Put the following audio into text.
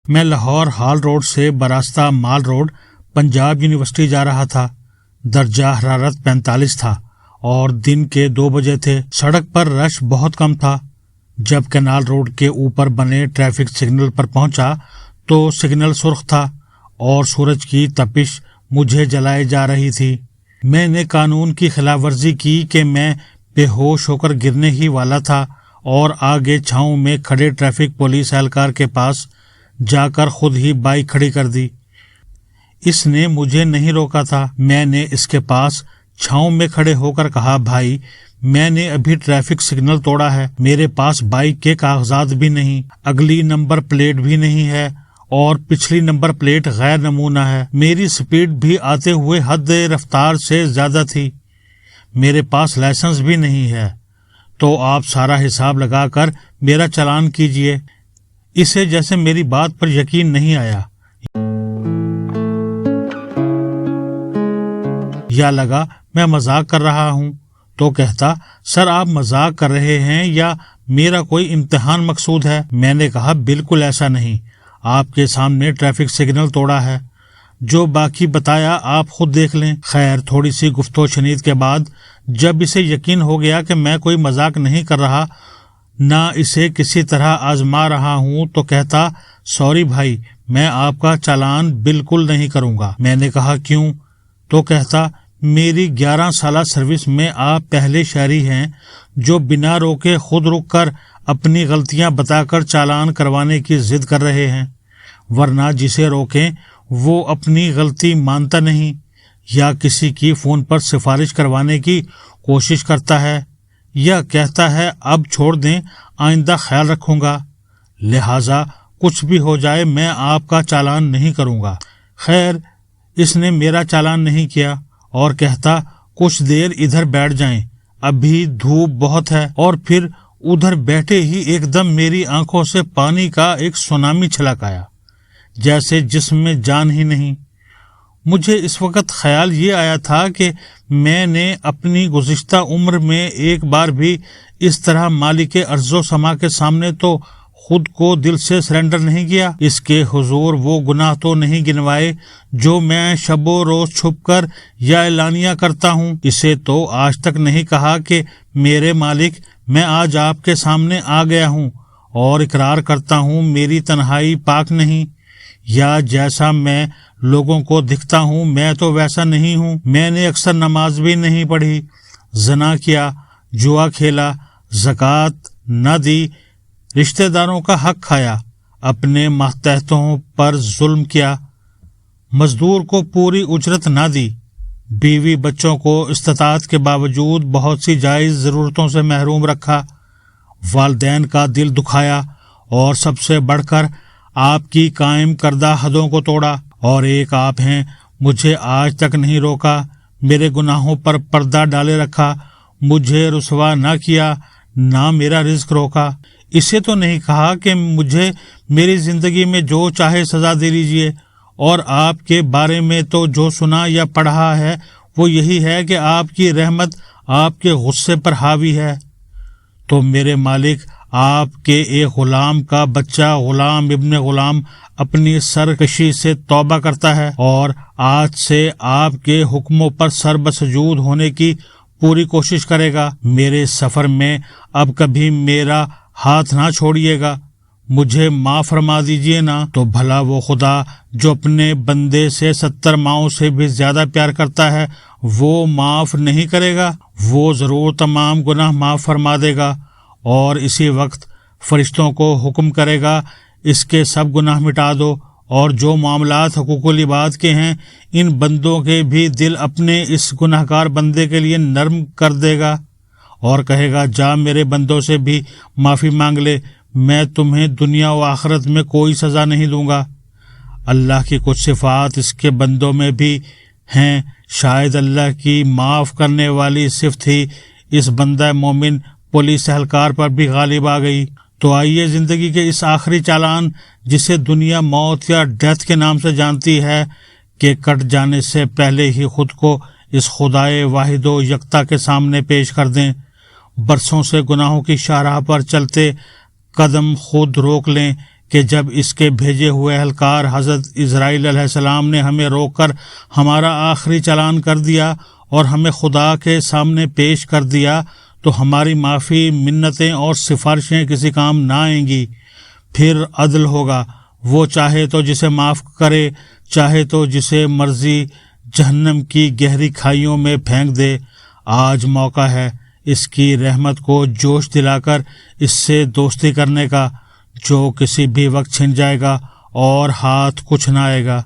میں Lahore hall road سے براستہ مال road Punjab university جا رہا تھا۔ درجہ حرارت 45 تھا اور دن کے 2 بجے تھے۔ سڑک پر رش بہت کم تھا۔ جب کینال روڈ کے اوپر بنے ٹریفک سگنل پر پہنچا تو سگنل سرخ تھا اور سورج کی تپش مجھے جلائے جا رہی تھی۔ میں نے قانون کی خلاف ورزی کی کہ میں بے ہوش ہو کر گرنے ہی والا تھا اور آگے چھاؤں میں کھڑے ٹریفک پولیس اہلکار کے پاس جا کر خود ہی بائک کھڑی کر دی۔ اس نے مجھے نہیں روکا تھا۔ میں نے اس کے پاس چھاؤں میں کھڑے ہو کر کہا، بھائی میں نے ابھی ٹریفک سگنل توڑا ہے، میرے پاس بائک کے کاغذات بھی نہیں، اگلی نمبر پلیٹ بھی نہیں ہے اور پچھلی نمبر پلیٹ غیر نمونہ ہے، میری سپیڈ بھی آتے ہوئے حد رفتار سے زیادہ تھی، میرے پاس لائسنس بھی نہیں ہے، تو آپ سارا حساب لگا کر میرا چالان کیجئے۔ اسے جیسے میری بات پر یقین نہیں آیا یا لگا میں مذاق کر رہا ہوں، تو کہتا، سر آپ مذاق کر رہے ہیں یا میرا کوئی امتحان مقصود ہے؟ میں نے کہا، بالکل ایسا نہیں، آپ کے سامنے ٹریفک سگنل توڑا ہے، جو باقی بتایا آپ خود دیکھ لیں۔ خیر تھوڑی سی گفت و شنید کے بعد جب اسے یقین ہو گیا کہ میں کوئی مذاق نہیں کر رہا، نہ اسے کسی طرح آزما رہا ہوں، تو کہتا، سوری بھائی، میں آپ کا چالان بالکل نہیں کروں گا۔ میں نے کہا، کیوں؟ تو کہتا، میری 11 سالہ سروس میں آپ پہلے شہری ہیں جو بنا روکے خود رک کر اپنی غلطیاں بتا کر چالان کروانے کی ضد کر رہے ہیں، ورنہ جسے روکیں وہ اپنی غلطی مانتا نہیں یا کسی کی فون پر سفارش کروانے کی کوشش کرتا ہے یا کہتا ہے اب چھوڑ دیں، آئندہ خیال رکھوں گا، لہٰذا کچھ بھی ہو جائے میں آپ کا چالان نہیں کروں گا۔ خیر اس نے میرا چالان نہیں کیا اور کہتا، کچھ دیر ادھر بیٹھ جائیں، ابھی دھوپ بہت ہے، اور پھر ادھر بیٹھے ہی ایک دم میری آنکھوں سے پانی کا ایک سونامی چھلک آیا، جیسے جسم میں جان ہی نہیں۔ مجھے اس وقت خیال یہ آیا تھا کہ میں نے اپنی گزشتہ عمر میں ایک بار بھی اس طرح مالک ارض و سما کے سامنے تو خود کو دل سے سرنڈر نہیں کیا، اس کے حضور وہ گناہ تو نہیں گنوائے جو میں شب و روز چھپ کر یا اعلانیہ کرتا ہوں، اسے تو آج تک نہیں کہا کہ میرے مالک میں آج آپ کے سامنے آ گیا ہوں اور اقرار کرتا ہوں میری تنہائی پاک نہیں، یا جیسا میں لوگوں کو دکھتا ہوں میں تو ویسا نہیں ہوں، میں نے اکثر نماز بھی نہیں پڑھی، زنا کیا، جوا کھیلا، زکوٰۃ نہ دی، رشتہ داروں کا حق کھایا، اپنے ماتحتوں پر ظلم کیا، مزدور کو پوری اجرت نہ دی، بیوی بچوں کو استطاعت کے باوجود بہت سی جائز ضرورتوں سے محروم رکھا، والدین کا دل دکھایا، اور سب سے بڑھ کر آپ کی قائم کردہ حدوں کو توڑا، اور ایک آپ ہیں، مجھے آج تک نہیں روکا، میرے گناہوں پر پردہ ڈالے رکھا، مجھے رسوا نہ کیا، نہ میرا رزق روکا۔ اسے تو نہیں کہا کہ مجھے میری زندگی میں جو چاہے سزا دے لیجئے، اور آپ کے بارے میں تو جو سنا یا پڑھا ہے وہ یہی ہے کہ آپ کی رحمت آپ کے غصے پر حاوی ہے۔ تو میرے مالک، آپ کے ایک غلام کا بچہ غلام ابن غلام اپنی سرکشی سے توبہ کرتا ہے اور آج سے آپ کے حکموں پر سر بسجود ہونے کی پوری کوشش کرے گا، میرے سفر میں اب کبھی میرا ہاتھ نہ چھوڑیے گا، مجھے معاف فرما دیجیے نا۔ تو بھلا وہ خدا جو اپنے بندے سے 70 ماؤں سے بھی زیادہ پیار کرتا ہے وہ معاف نہیں کرے گا؟ وہ ضرور تمام گناہ معاف فرما دے گا، اور اسی وقت فرشتوں کو حکم کرے گا اس کے سب گناہ مٹا دو، اور جو معاملات حقوق العباد کے ہیں ان بندوں کے بھی دل اپنے اس گناہ گار بندے کے لیے نرم کر دے گا، اور کہے گا جا میرے بندوں سے بھی معافی مانگ لے، میں تمہیں دنیا و آخرت میں کوئی سزا نہیں دوں گا۔ اللہ کی کچھ صفات اس کے بندوں میں بھی ہیں، شاید اللہ کی معاف کرنے والی صفت ہی اس بندہ مومن پولیس اہلکار پر بھی غالب آ گئی۔ تو آئیے زندگی کے اس آخری چالان جسے دنیا موت یا ڈیتھ کے نام سے جانتی ہے کہ کٹ جانے سے پہلے ہی خود کو اس خدائے واحد و یکتا کے سامنے پیش کر دیں، برسوں سے گناہوں کی شاہراہ پر چلتے قدم خود روک لیں کہ جب اس کے بھیجے ہوئے اہلکار حضرت اسرائیل علیہ السلام نے ہمیں روک کر ہمارا آخری چالان کر دیا اور ہمیں خدا کے سامنے پیش کر دیا تو ہماری معافی، منتیں اور سفارشیں کسی کام نہ آئیں گی۔ پھر عدل ہوگا، وہ چاہے تو جسے معاف کرے، چاہے تو جسے مرضی جہنم کی گہری کھائیوں میں پھینک دے۔ آج موقع ہے اس کی رحمت کو جوش دلا کر اس سے دوستی کرنے کا، جو کسی بھی وقت چھن جائے گا اور ہاتھ کچھ نہ آئے گا۔